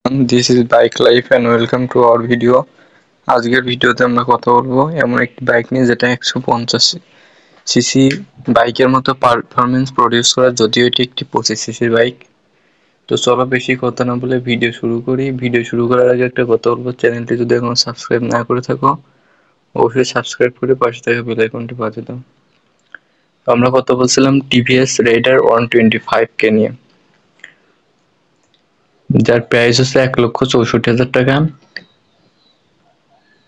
This is Bike Life and welcome to our video. আজকের ভিডিওতে আমরা কথা বলবো এমন একটি বাইক নিয়ে যেটা 150 সিসি বাইকের মতো পারফরমেন্স প্রডিউস করে, যদিও এটি একটি 25 সিসির বাইক। তো চলো বেশি কথা না বলে ভিডিও শুরু করি। ভিডিও শুরু করার আগে একটা কথা বলবো, চ্যানেলটি যদি এখনো সাবস্ক্রাইব না করে থাকো অবশ্যই সাবস্ক্রাইব করে পাশে থাকা বেল আইকনটি বাজিয়ে দাও। তো আমরা কথা বলছিলাম টিভিএস রাইডার 125K নিয়ে, যার প্রাইস হচ্ছে 1,64,000 টাকা।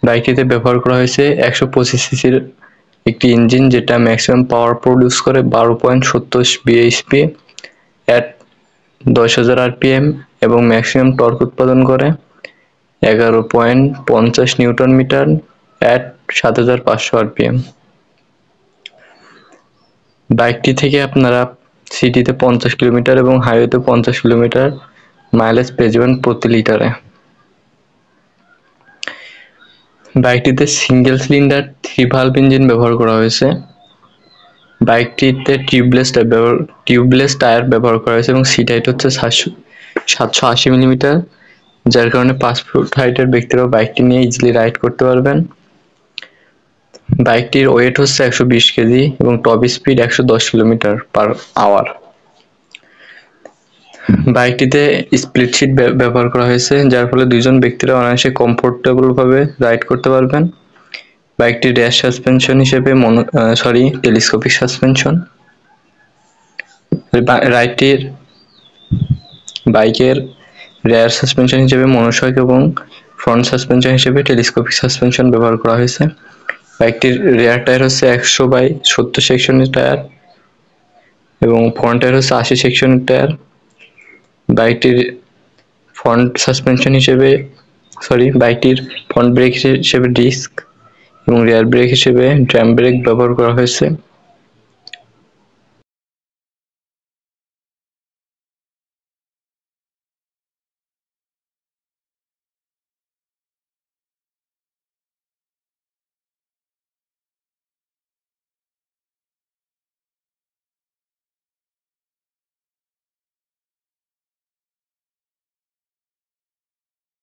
বাইকটিতে ব্যবহার করা হয়েছে 125 সিসির একটি ইঞ্জিন, যেটা ম্যাক্সিমাম পাওয়ার প্রডিউস করে 12.70 bhp এট 10,000 rpm এবং ম্যাক্সিমাম টর্ক উৎপাদন করে 11.50 নিউটন মিটার এট 7,500 rpm। বাইকটি থেকে আপনারা সিটিতে 50 কিলোমিটার এবং হাইওয়েতে 50 কিলোমিটার মাইলেজ পেয়ে যাবেন প্রতি লিটারে। বাইকটিতে সিঙ্গেল সিলিন্ডার 3 ভালভ ইঞ্জিন ব্যবহার করা হয়েছে। বাইকটিতে টিউবলেস টায়ার ব্যবহার করা হয়েছে এবং সিট হাইট হচ্ছে 780 মিলিমিটার, যার কারণে 5 ফুট হাইটের ব্যক্তিরাও বাইকটি নিয়ে ইজিলি রাইড করতে পারবেন। বাইকটির ওয়েট হচ্ছে 120 কেজি এবং top speed 110 kilometre per hour. বাইকটিতে স্প্লিট সিট ব্যবহার করা হয়েছে, যার ফলে দুইজন ব্যক্তিরা অনায়াসে কমফোর্টেবল ভাবে রাইড করতে পারবেন। বাইকটির রেয়ার সাসপেনশন হিসেবে টেলিস্কোপিক সাসপেনশন। বাইকের রেয়ার সাসপেনশন হিসেবে মনোশক এবং ফ্রন্ট সাসপেনশন হিসেবে টেলিস্কোপিক সাসপেনশন ব্যবহার করা হয়েছে। বাইকটির রেয়ার টায়ার হচ্ছে 100/70 সেকশনের টায়ার এবং ফ্রন্ট টায়ার হচ্ছে 80 সেকশনের টায়ার। বাইকটির ফ্রন্ট ব্রেক হিসেবে ডিস্ক এবং রেয়ার ব্রেক হিসেবে ড্রাম ব্রেক ব্যবহার করা হয়েছে।